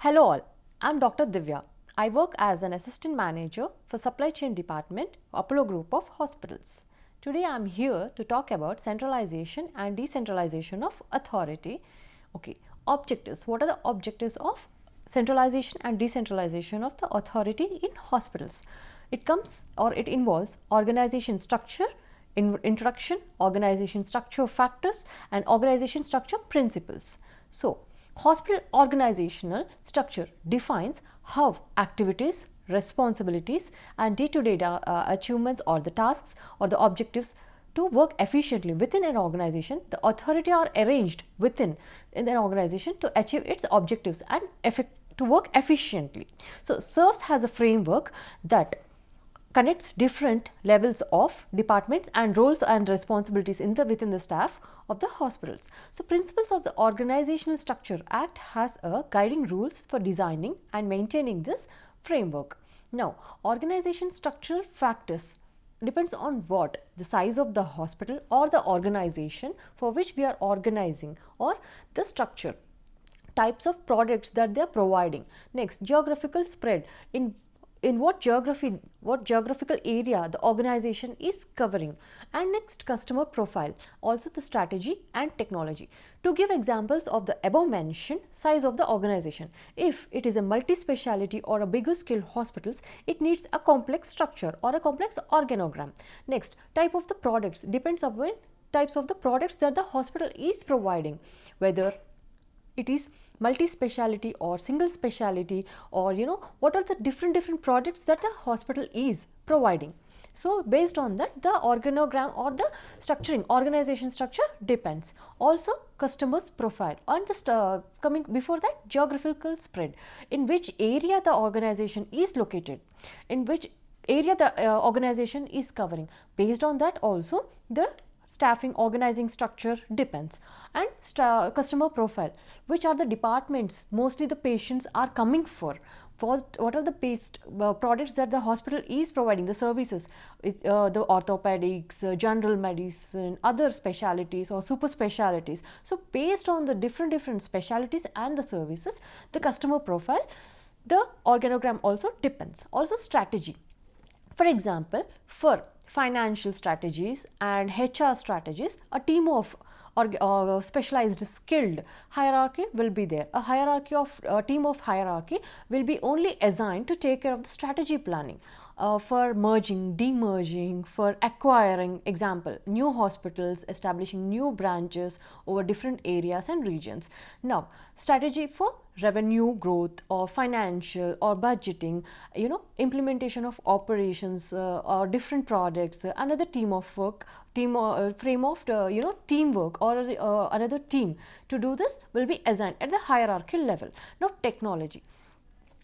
Hello all, I am Dr. Divya. I work as an assistant manager for supply chain department, Apollo Group of Hospitals. Today I am here to talk about centralization and decentralization of authority. Okay, objectives. What are the objectives of centralization and decentralization of the authority in hospitals? It involves organization structure, introduction, organization structure factors and organization structure principles. So, hospital organizational structure defines how activities, responsibilities and day-to-day achievements or the tasks or the objectives to work efficiently within an organization. The authority are arranged within an organization to achieve its objectives and to work efficiently. So, serves as a framework that connects different levels of departments and roles and responsibilities within the staff of the hospitals. So, principles of the organizational structure act as a guiding rules for designing and maintaining this framework. Now, organization structural factors depends on what? The size of the hospital or the organization for which we are organizing, or the structure, types of products that they are providing. Next, geographical spread, in what geographical area the organization is covering, and next, customer profile, also the strategy and technology. To give examples of the above mentioned, size of the organization, if it is a multi-speciality or a bigger scale hospitals, it needs a complex structure or a complex organogram. Next, type of the products depends upon types of the products that the hospital is providing, whether it is multi-speciality or single speciality, or what are the different products that the hospital is providing. So, based on that, the organogram or the structuring, organization structure depends. Also, customers profile, and coming before that, geographical spread, in which area the organization is located, in which area the organization is covering. Based on that also, the staffing organizing structure depends. And customer profile, which are the departments mostly the patients are coming for, what are the products that the hospital is providing, the services, the orthopedics, general medicine, other specialities or super specialities. So, based on the different specialities and the services, the customer profile, the organogram also depends. Also, strategy. For example, for financial strategies and HR strategies, a team of specialized skilled hierarchy will be there. A team of hierarchy will be only assigned to take care of the strategy planning, for merging, demerging, for acquiring, example, new hospitals, establishing new branches over different areas and regions. Now, strategy for revenue growth or financial or budgeting, implementation of operations or different products, another team of work, frame of the teamwork or another team to do this will be assigned at the hierarchy level. Now, technology.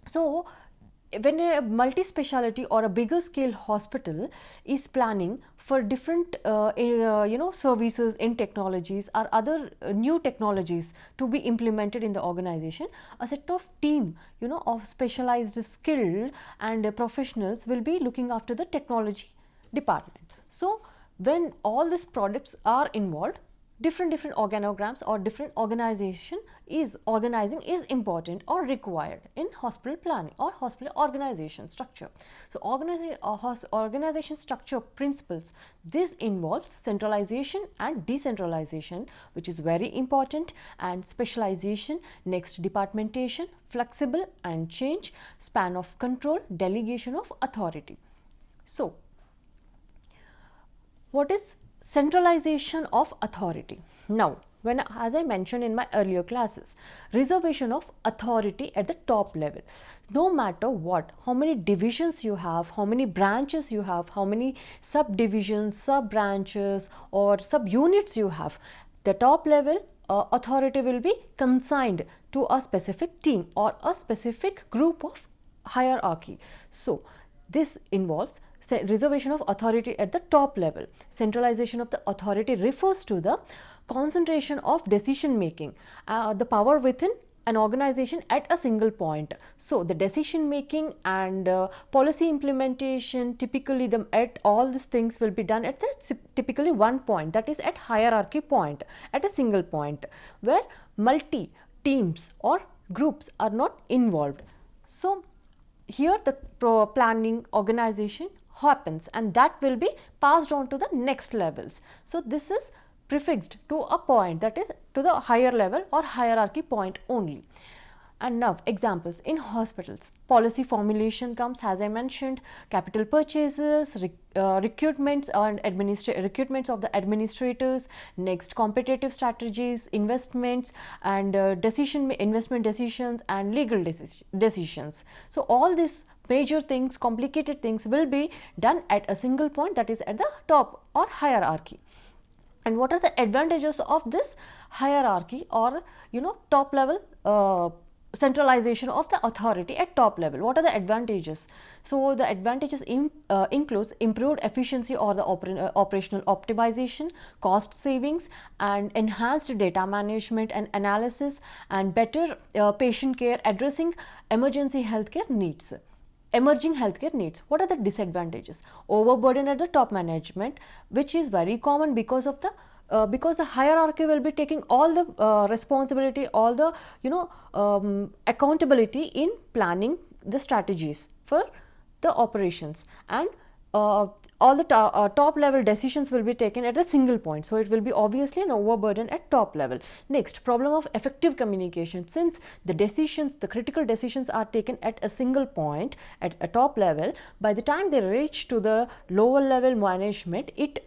So, when a multi-speciality or a bigger scale hospital is planning for different services in technologies or other new technologies to be implemented in the organization, a set of team of specialized skilled and professionals will be looking after the technology department. So, when all these products are involved, different organograms or different organizing is important or required in hospital planning or hospital organization structure. So, organization structure principles, this involves centralization and decentralization, which is very important, and specialization, next departmentation, flexible and change, span of control, delegation of authority. So, what is centralization of authority? Now, as I mentioned in my earlier classes, reservation of authority at the top level. No matter what, how many divisions you have, how many branches you have, how many subdivisions, sub branches or subunits you have, the top level authority will be consigned to a specific team or a specific group of hierarchy. So, this involves reservation of authority at the top level. Centralization of the authority refers to the concentration of decision making, the power within an organization at a single point. So, the decision making and policy implementation, typically at all these things will be done at typically one point, that is at hierarchy point, at a single point, where multi teams or groups are not involved. So here the planning organization happens, and that will be passed on to the next levels. So this is prefixed to a point, that is to the higher level or hierarchy point only. And now examples in hospitals: policy formulation comes, as I mentioned, capital purchases, recruitments and recruitments of the administrators, next competitive strategies, investments and investment decisions and legal decisions. So all these major things, complicated things will be done at a single point, that is at the top or hierarchy. And what are the advantages of this hierarchy or top level centralization of the authority at top level? What are the advantages? So the advantages includes improved efficiency or the operational optimization, cost savings and enhanced data management and analysis, and better patient care, addressing emergency healthcare needs. Emerging healthcare needs. What are the disadvantages? Overburden at the top management, which is very common because of the because the hierarchy will be taking all the responsibility, all the accountability in planning the strategies for the operations, and all the top level decisions will be taken at a single point. So it will be obviously an overburden at top level. Next, problem of effective communication. Since the decisions, the critical decisions are taken at a single point at a top level, by the time they reach to the lower level management, it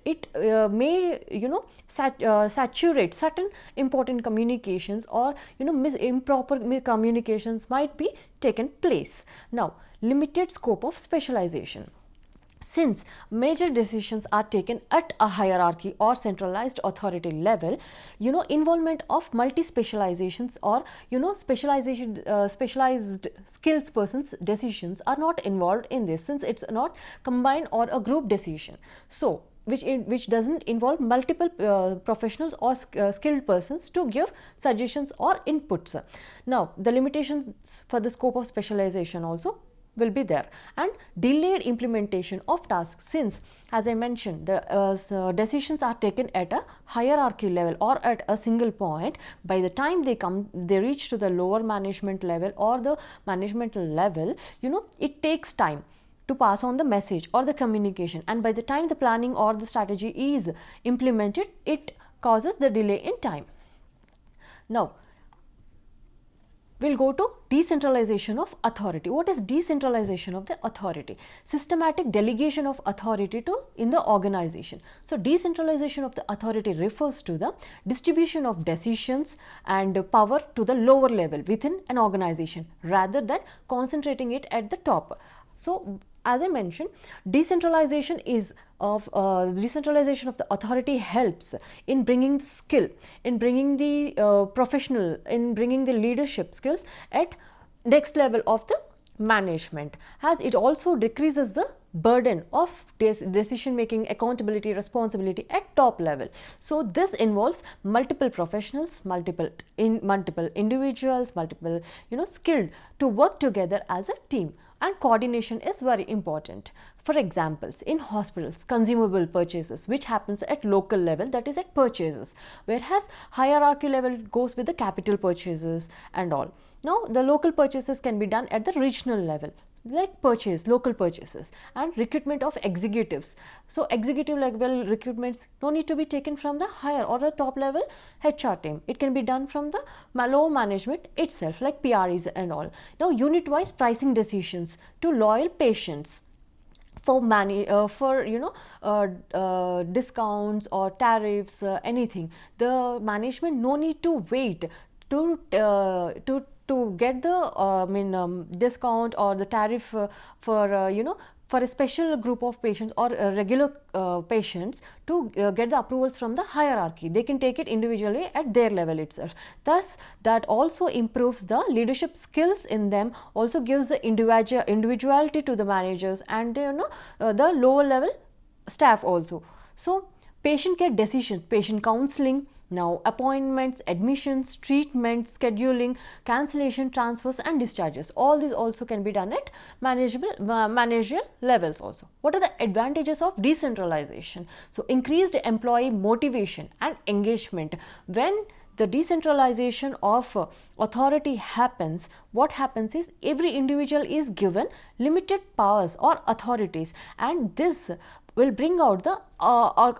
may saturate certain important communications, or improper communications might be taken place. Now, limited scope of specialization. Since major decisions are taken at a hierarchy or centralized authority level, involvement of multi-specializations or specialized skills persons decisions are not involved in this, since it's not combined or a group decision. So which doesn't involve multiple professionals or skilled persons to give suggestions or inputs. Now the limitations for the scope of specialization also will be there. And delayed implementation of tasks, since as I mentioned the decisions are taken at a hierarchy level or at a single point, by the time they reach to the lower management level or the management level, it takes time to pass on the message or the communication, and by the time the planning or the strategy is implemented, it causes the delay in time. Now we'll go to decentralization of authority. What is decentralization of the authority? Systematic delegation of authority in the organization. So decentralization of the authority refers to the distribution of decisions and power to the lower level within an organization, rather than concentrating it at the top. So as I mentioned, decentralization of the authority helps in bringing the skill, in bringing the professional, in bringing the leadership skills at next level of the management, as it also decreases the burden of decision making, accountability, responsibility at top level. So this involves multiple professionals, multiple individuals, multiple skilled to work together as a team, and coordination is very important. For examples, in hospitals, consumable purchases, which happens at local level, that is at purchases, whereas hierarchy level goes with the capital purchases and all. Now the local purchases can be done at the regional level, like local purchases, and recruitment of executives. So executive level recruitments no need to be taken from the higher or the top level HR team. It can be done from the lower management itself, like PREs and all. Now unit wise pricing decisions to loyal patients. For discounts or tariffs, anything, the management no need to wait to get the discount or the tariff for a special group of patients or regular patients to get the approvals from the hierarchy. They can take it individually at their level itself. Thus that also improves the leadership skills in them, also gives the individuality to the managers and the lower level staff also. So patient care decision, patient counseling, now appointments, admissions, treatments, scheduling, cancellation, transfers and discharges, all these also can be done at managerial levels also. What are the advantages of decentralization? So increased employee motivation and engagement. When the decentralization of authority happens, what happens is every individual is given limited powers or authorities, and this will bring out the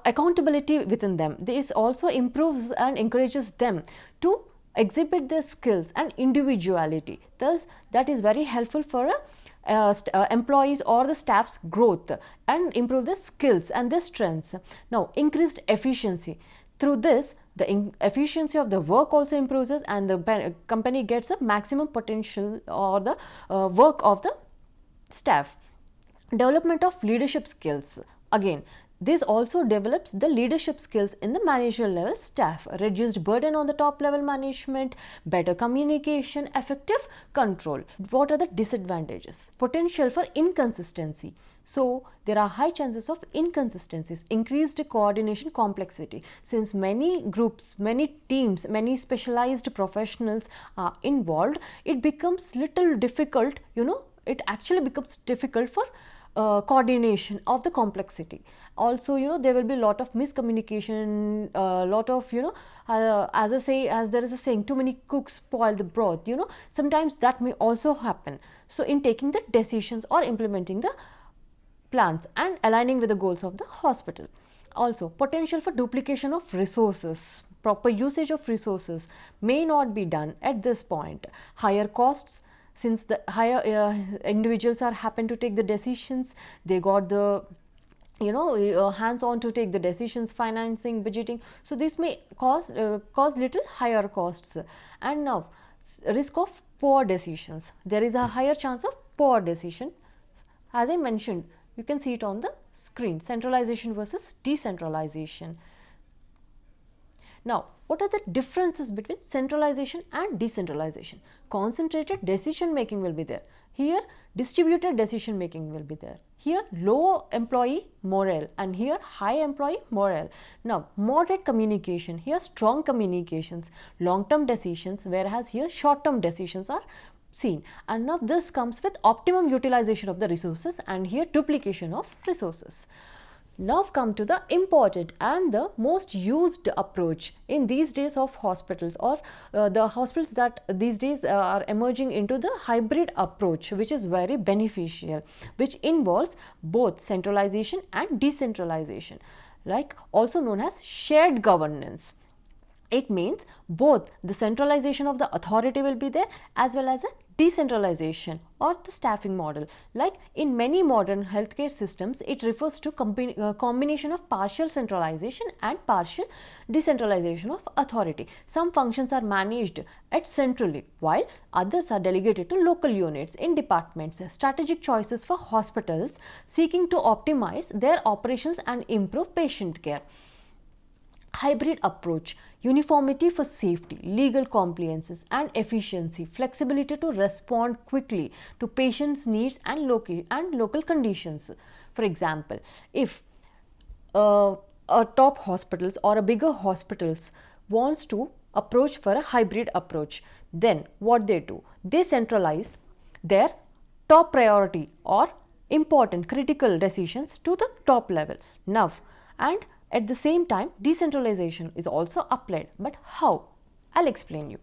accountability within them. This also improves and encourages them to exhibit their skills and individuality. Thus, that is very helpful for employees or the staff's growth and improve their skills and their strengths. Now, increased efficiency. Through this, the efficiency of the work also improves and the company gets a maximum potential or the work of the staff. Development of leadership skills. Again, this also develops the leadership skills in the managerial level staff, reduced burden on the top level management, better communication, effective control. What are the disadvantages? Potential for inconsistency. So, there are high chances of inconsistencies, increased coordination complexity. Since many groups, many teams, many specialized professionals are involved, it becomes little difficult, it actually becomes difficult for coordination of the complexity. Also, there will be a lot of miscommunication, lot of, as there is a saying, too many cooks spoil the broth, sometimes that may also happen. So, in taking the decisions or implementing the plans and aligning with the goals of the hospital. Also, potential for duplication of resources, proper usage of resources may not be done at this point. Higher costs, since the higher individuals are happen to take the decisions, they got the hands on to take the decisions, financing, budgeting. So, this may cause little higher costs. And now, risk of poor decisions. There is a higher chance of poor decision. As I mentioned, you can see it on the screen, centralization versus decentralization. Now, what are the differences between centralization and decentralization? Concentrated decision making will be there. Here, distributed decision making will be there. Here, low employee morale, and here high employee morale. Now, moderate communication, here strong communications, long-term decisions, whereas here short-term decisions are seen. And now this comes with optimum utilization of the resources, and here duplication of resources. Now come to the important and the most used approach in these days of hospitals, or the hospitals that these days are emerging into the hybrid approach, which is very beneficial, which involves both centralization and decentralization, like also known as shared governance. It means both the centralization of the authority will be there as well as a decentralization or the staffing model. Like in many modern healthcare systems, it refers to combination of partial centralization and partial decentralization of authority. Some functions are managed at centrally, while others are delegated to local units in departments. Strategic choices for hospitals seeking to optimize their operations and improve patient care. Hybrid approach: uniformity for safety, legal compliances and efficiency, flexibility to respond quickly to patients' needs and local conditions. For example, if a top hospitals or a bigger hospitals wants to approach for a hybrid approach, then what they do? They centralize their top priority or important critical decisions to the top level. Now, and at the same time, decentralization is also applied. But how? I'll explain you.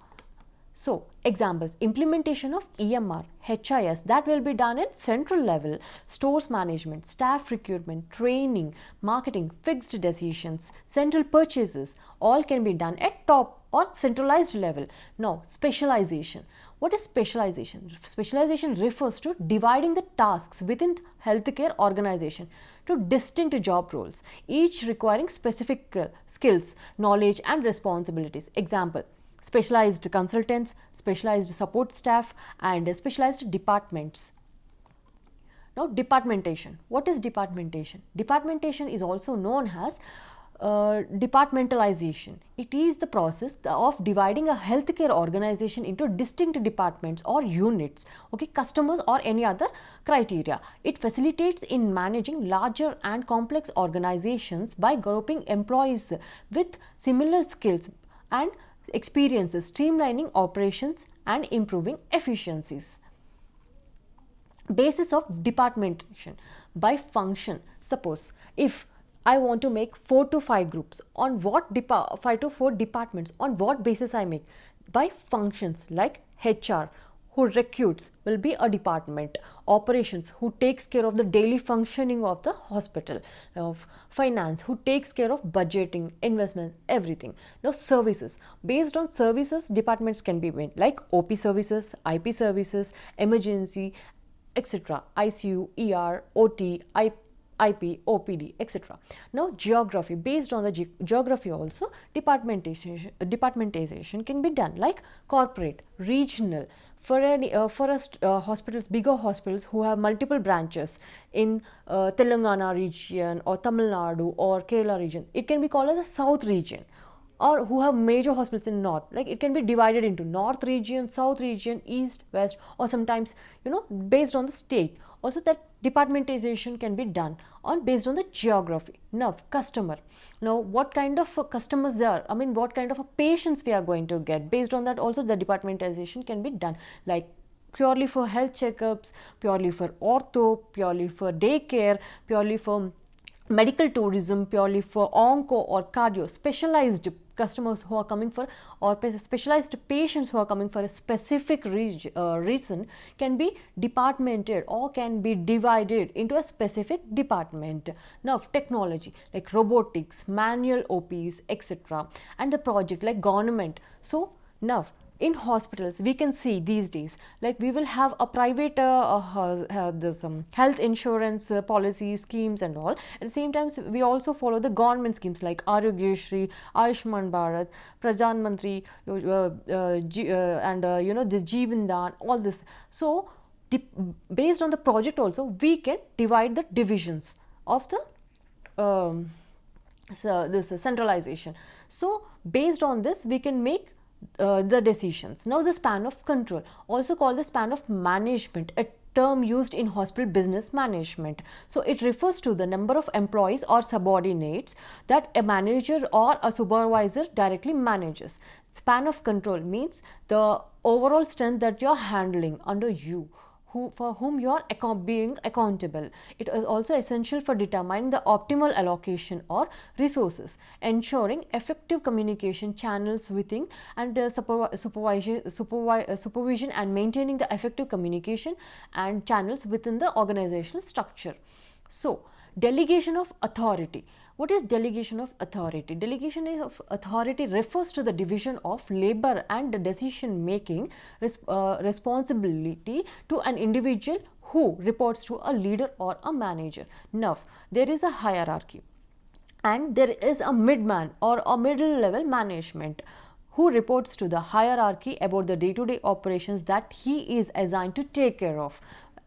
So, examples: implementation of EMR, HIS, that will be done at central level, stores management, staff recruitment, training, marketing, fixed decisions, central purchases, all can be done at top or centralized level. Now, specialization. What is specialization? Specialization refers to dividing the tasks within healthcare organization to distinct job roles, each requiring specific skills, knowledge and responsibilities. Example: specialized consultants, specialized support staff and specialized departments. Now, departmentation. What is departmentation? Departmentation is also known as departmentalization. It is the process of dividing a healthcare organization into distinct departments or units, okay, customers or any other criteria. It facilitates in managing larger and complex organizations by grouping employees with similar skills and experiences, streamlining operations and improving efficiencies. Basis of departmentation: by function. Suppose if I want to make 4 to 5 groups. On what 5 to 4 departments? On what basis I make? By functions like HR, who recruits, will be a department. Operations, who takes care of the daily functioning of the hospital. Of finance, who takes care of budgeting, investment, everything. Now services, based on services, departments can be made like OP services, IP services, emergency, etc., ICU, ER, OT, IP, OPD, etc. Now geography, based on the geography also, departmentization can be done like corporate, regional. For any hospitals, bigger hospitals who have multiple branches in Telangana region or Tamil Nadu or Kerala region, it can be called as a south region. Or who have major hospitals in north, like it can be divided into north region, south region, east, west, or sometimes, based on the state. Also that departmentization can be done on based on the geography. Now customer, now what kind of customers there are, I mean what kind of patients we are going to get, based on that also the departmentization can be done, like purely for health checkups, purely for ortho, purely for daycare, purely for medical tourism, purely for onco or cardio. Specialized customers who are coming for, or specialized patients who are coming for a specific reason, can be departmented or can be divided into a specific department. Now technology like robotics, manual OPs, etc., and the project like government. So now in hospitals we can see these days, like we will have a private this health insurance policy schemes and all. At the same time we also follow the government schemes like Arogyashri, Ayushman Bharat, Pradhan Mantri, and the Jeevan Dan, all this. So based on the project also we can divide the divisions of the this centralization. So based on this we can make the decisions. Now the span of control, also called the span of management, a term used in hospital business management. So it refers to the number of employees or subordinates that a manager or a supervisor directly manages. Span of control means the overall strength that you are handling under you, for whom you are being accountable. It is also essential for determining the optimal allocation or resources, ensuring effective communication channels within and supervision and maintaining the effective communication and channels within the organizational structure. So delegation of authority. What is delegation of authority? Delegation of authority refers to the division of labor and the decision making responsibility to an individual who reports to a leader or a manager. Now there is a hierarchy and there is a midman or a middle level management who reports to the hierarchy about the day-to-day operations that he is assigned to take care of.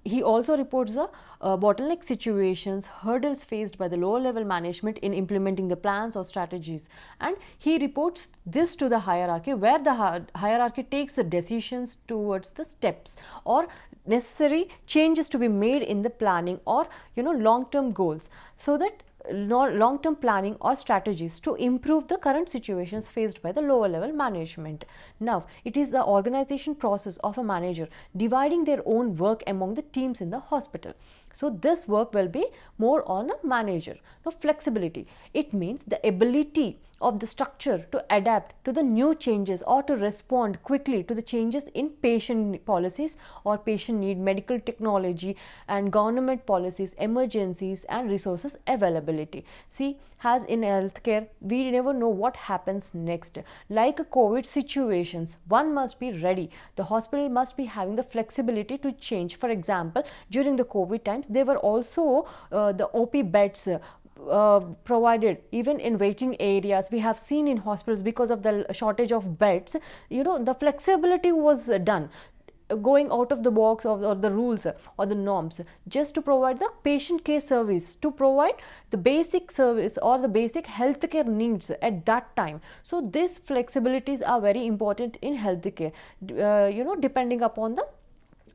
He also reports the bottleneck situations, hurdles faced by the lower level management in implementing the plans or strategies, and he reports this to the hierarchy, where the hierarchy takes the decisions towards the steps or necessary changes to be made in the planning or long-term goals, so that long-term planning or strategies to improve the current situations faced by the lower level management. Now it is the organization process of a manager dividing their own work among the teams in the hospital. So this work will be more on a manager. Now flexibility, it means the ability of the structure to adapt to the new changes or to respond quickly to the changes in patient policies or patient need, medical technology and government policies, emergencies and resources availability. See, as in healthcare, we never know what happens next. Like COVID situations, one must be ready. The hospital must be having the flexibility to change. For example, during the COVID times, there were also the OP beds provided even in waiting areas. We have seen in hospitals, because of the shortage of beds, the flexibility was done, going out of the box or the rules or the norms, just to provide the patient care service, to provide the basic service or the basic healthcare needs at that time. So these flexibilities are very important in healthcare, depending upon the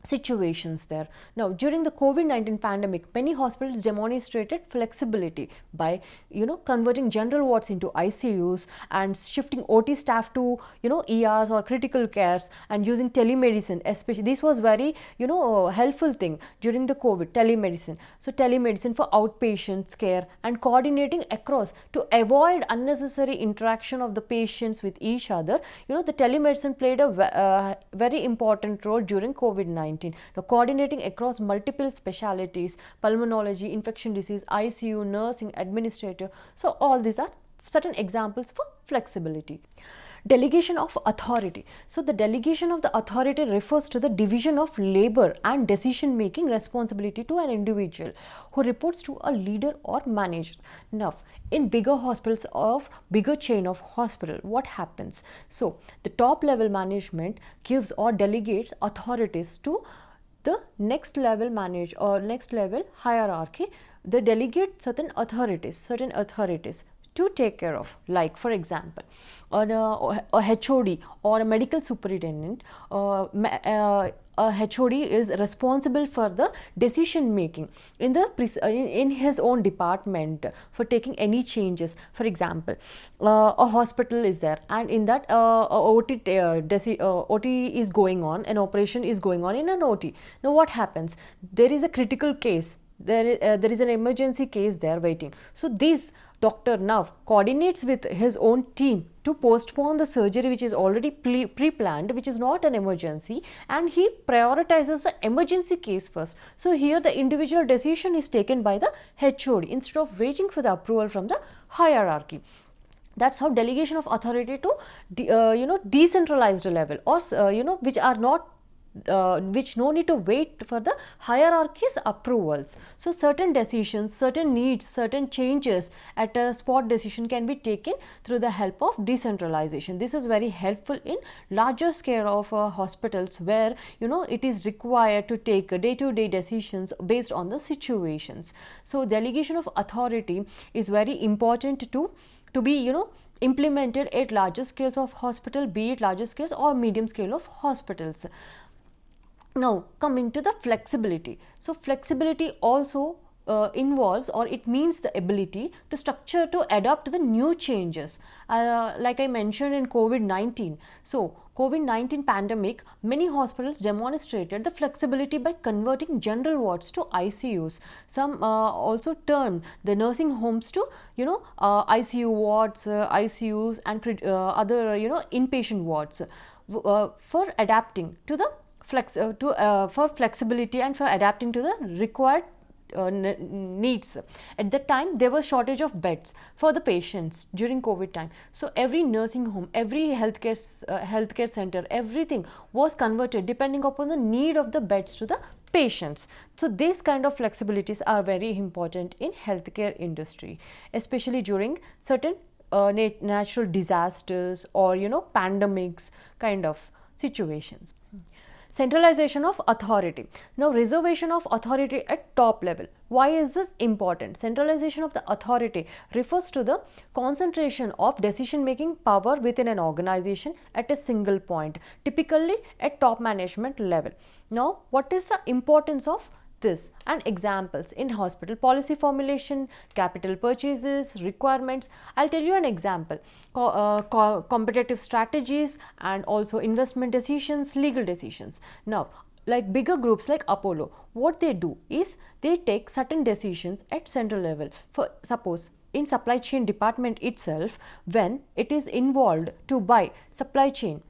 situations there. Now, during the COVID-19 pandemic, many hospitals demonstrated flexibility by converting general wards into ICUs and shifting OT staff to ERs or critical cares, and using telemedicine. Especially this was very helpful thing during the COVID, telemedicine. So telemedicine for outpatients care and coordinating across to avoid unnecessary interaction of the patients with each other. The telemedicine played a very important role during COVID-19. Now, coordinating across multiple specialities, pulmonology, infection disease, ICU, nursing, administrator. So all these are certain examples for flexibility. Delegation of authority. So the delegation of the authority refers to the division of labor and decision making responsibility to an individual who reports to a leader or manager. Now, in bigger hospitals of bigger chain of hospital, what happens? So the top level management gives or delegates authorities to the next level manage or next level hierarchy. They delegate certain authorities to take care of, like for example, a HOD or a medical superintendent. A HOD is responsible for the decision making in his own department for taking any changes. For example, a hospital is there, and in that OT is going on, an operation is going on in an OT. Now what happens? There is a critical case, there is an emergency case there waiting. So this doctor now coordinates with his own team to postpone the surgery which is already pre-planned, which is not an emergency, and he prioritizes the emergency case first. So here the individual decision is taken by the HOD instead of waiting for the approval from the hierarchy. That's how delegation of authority to decentralized level, or which are not which no need to wait for the hierarchy's approvals. So certain decisions, certain needs, certain changes at a spot decision can be taken through the help of decentralization. This is very helpful in larger scale of hospitals where it is required to take day-to-day decisions based on the situations. So delegation of authority is very important to be implemented at larger scales of hospital, be it larger scales or medium scale of hospitals. Now coming to the flexibility. So flexibility also involves, or it means the ability to structure to adapt to the new changes, like I mentioned in COVID-19. So COVID-19 pandemic, many hospitals demonstrated the flexibility by converting general wards to ICUs. Some also turned the nursing homes to ICU wards, ICUs, and other inpatient wards for adapting to the for flexibility and for adapting to the required needs. At that time there was shortage of beds for the patients during COVID time. So every nursing home, every healthcare center, everything was converted depending upon the need of the beds to the patients. So these kind of flexibilities are very important in healthcare industry, especially during certain natural disasters or pandemics kind of situations. Centralization of authority. Now reservation of authority at top level. Why is this important? Centralization of the authority refers to the concentration of decision making power within an organization at a single point, typically at top management level. Now what is the importance of this and examples in hospital? Policy formulation, capital purchases, requirements. I'll tell you an example. Competitive strategies and also investment decisions, legal decisions. Now like bigger groups like Apollo, what they do is they take certain decisions at central level. For suppose in supply chain department itself, when it is involved to buy supply chain,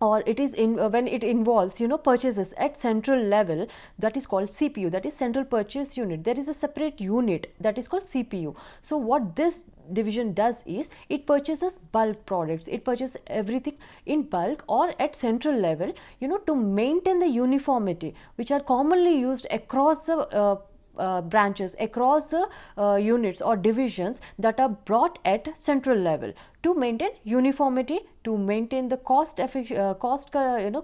or it is in when it involves purchases at central level, that is called CPU, that is central purchase unit. There is a separate unit that is called CPU. So what this division does is it purchases bulk products, it purchases everything in bulk or at central level to maintain the uniformity which are commonly used across the branches, across the units or divisions that are brought at central level to maintain uniformity, to maintain the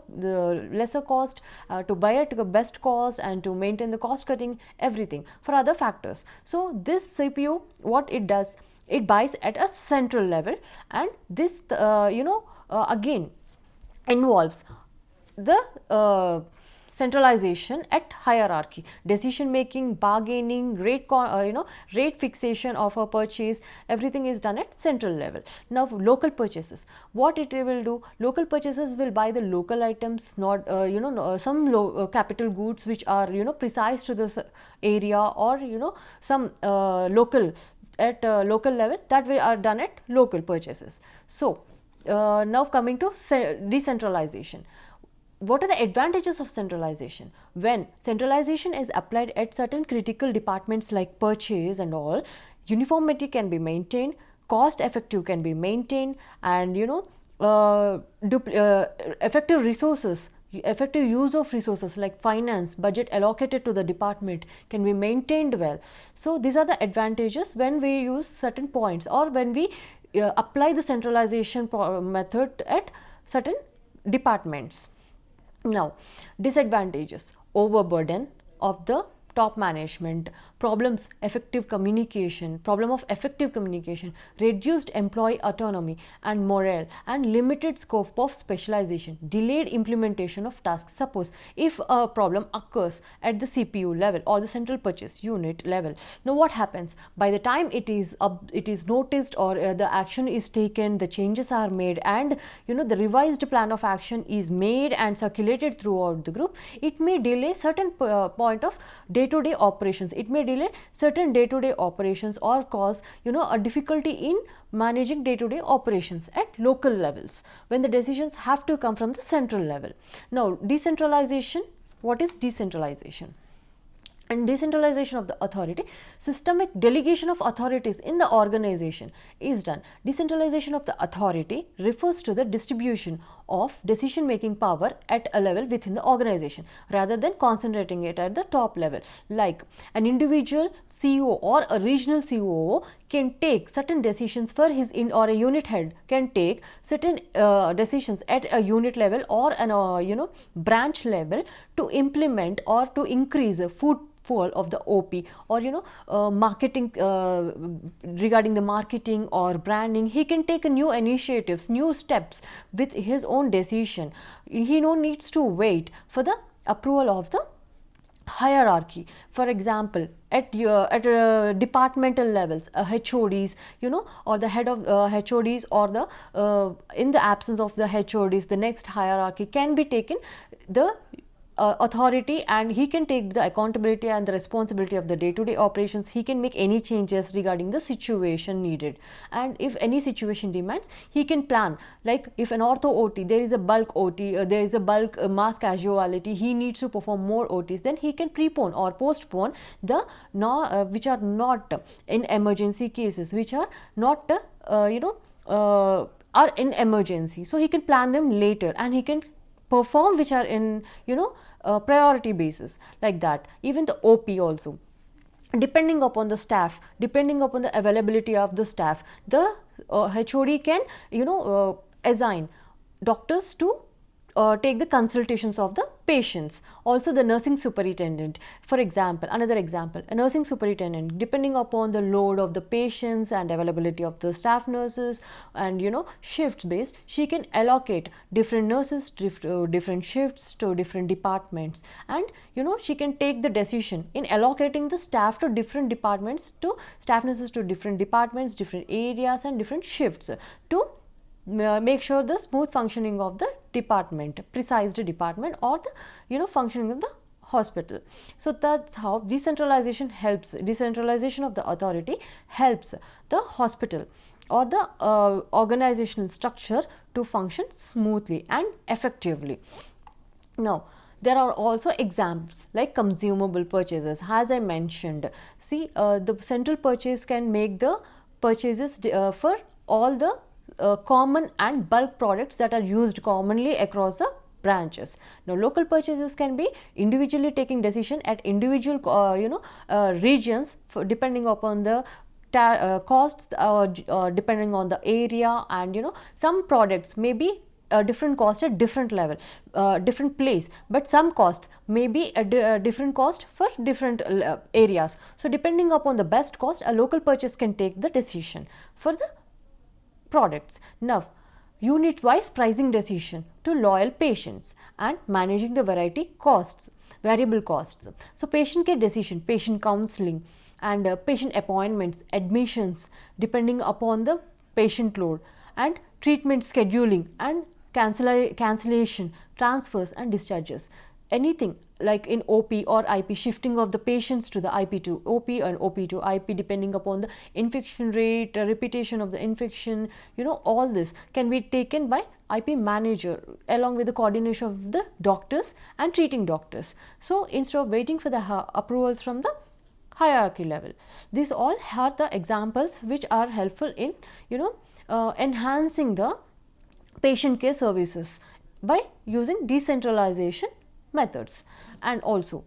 the lesser cost, to buy at the best cost, and to maintain the cost cutting, everything for other factors. So this CPU, what it does, it buys at a central level, and this again involves the centralization at hierarchy. Decision making, bargaining, rate fixation of a purchase, everything is done at central level. Now local purchases, what it will do, local purchases will buy the local items, not some capital goods which are precise to this area, or some local at local level, that we are done at local purchases. So now coming to decentralization. What are the advantages of centralization? When centralization is applied at certain critical departments like purchase and all, uniformity can be maintained, cost effective can be maintained, and effective use of resources like finance, budget allocated to the department can be maintained well. So these are the advantages when we use certain points, or when we apply the centralization method at certain departments. Now disadvantages: overburden of the top management, problem of effective communication, reduced employee autonomy and morale, and limited scope of specialization, delayed implementation of tasks. Suppose if a problem occurs at the CPU level or the central purchase unit level, now what happens? By the time it is noticed, or the action is taken, the changes are made, and the revised plan of action is made and circulated throughout the group, it may delay certain point of day-to-day operations. It may delay certain day-to-day operations, or cause a difficulty in managing day-to-day operations at local levels, when the decisions have to come from the central level. Now decentralization. What is decentralization? And decentralization of the authority, systemic delegation of authorities in the organization is done. Decentralization of the authority refers to the distribution of decision making power at a level within the organization, rather than concentrating it at the top level. Like an individual CEO or a regional COO can take certain decisions for his or a unit head can take certain decisions at a unit level or an branch level to implement or to increase footfall of the OP, or marketing, regarding the marketing or branding. He can take new initiatives, new steps with his own decision. He no needs to wait for the approval of the hierarchy. For example, at departmental levels, HODs, or the head of HODs, or the in the absence of the HODs, the next hierarchy can be taken the authority, and he can take the accountability and the responsibility of the day-to-day operations. He can make any changes regarding the situation needed, and if any situation demands, he can plan. Like if an ortho OT, there is a bulk OT, there is a bulk mass casualty, he needs to perform more OTs, then he can prepone or postpone the which are not in emergency cases, which are not are in emergency. So he can plan them later, and he can perform which are in priority basis, like that. Even the OP also, depending upon the staff, depending upon the availability of the staff, the HOD can assign doctors to take the consultations of the patients. Also the nursing superintendent, for example, another example, a nursing superintendent, depending upon the load of the patients and availability of the staff nurses and shift based, she can allocate different nurses different shifts to different departments, and she can take the decision in allocating the staff to different departments, to staff nurses to different departments, different areas and different shifts, to make sure the smooth functioning of the department, precised department, or the functioning of the hospital. So that's how decentralization helps. Decentralization of the authority helps the hospital or the organizational structure to function smoothly and effectively. Now there are also examples like consumable purchases. As I mentioned, see, the central purchase can make the purchases for all the common and bulk products that are used commonly across the branches. Now local purchases can be individually taking decision at individual regions, depending upon the costs, depending on the area, and some products may be a different cost at different level, different place, but some cost may be a different cost for different areas. So depending upon the best cost, a local purchase can take the decision for the products. Now unit wise pricing decision, to loyal patients and managing the variable costs. So patient care decision, patient counseling and patient appointments, admissions depending upon the patient load, and treatment scheduling and cancellation, transfers and discharges. Anything like in OP or IP, shifting of the patients to the IP to OP and OP to IP depending upon the infection rate, repetition of the infection, all this can be taken by IP manager along with the coordination of the doctors and treating doctors. So instead of waiting for the approvals from the hierarchy level, these all are the examples which are helpful in enhancing the patient care services by using decentralization methods. And also,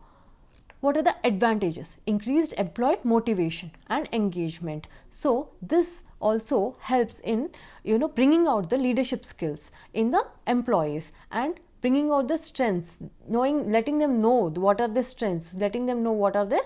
what are the advantages? Increased employee motivation and engagement. So this also helps in bringing out the leadership skills in the employees and bringing out the strengths, letting them know what are their strengths, letting them know what are their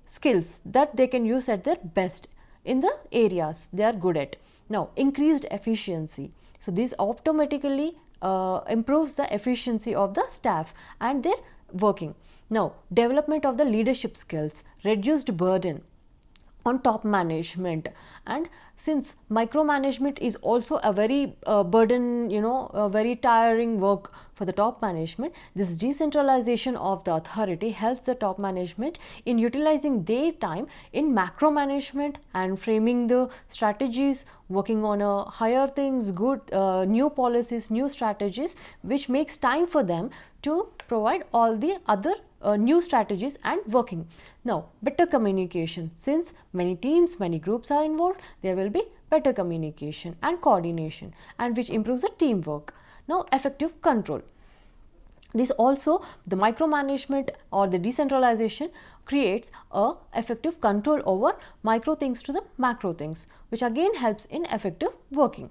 skills that they can use at their best in the areas they are good at. Now, increased efficiency. So this automatically improves the efficiency of the staff and their working. Now, development of the leadership skills, reduced burden on top management, and since micromanagement is also a very burden, a very tiring work for the top management, this decentralization of the authority helps the top management in utilizing their time in macro management and framing the strategies, working on higher things, good new policies, new strategies, which makes time for them to provide all the other new strategies and working. Now, better communication. Since many teams, many groups are involved, there will be better communication and coordination, and which improves the teamwork. Now, effective control. This also, the micromanagement or the decentralization creates a effective control over micro things to the macro things, which again helps in effective working.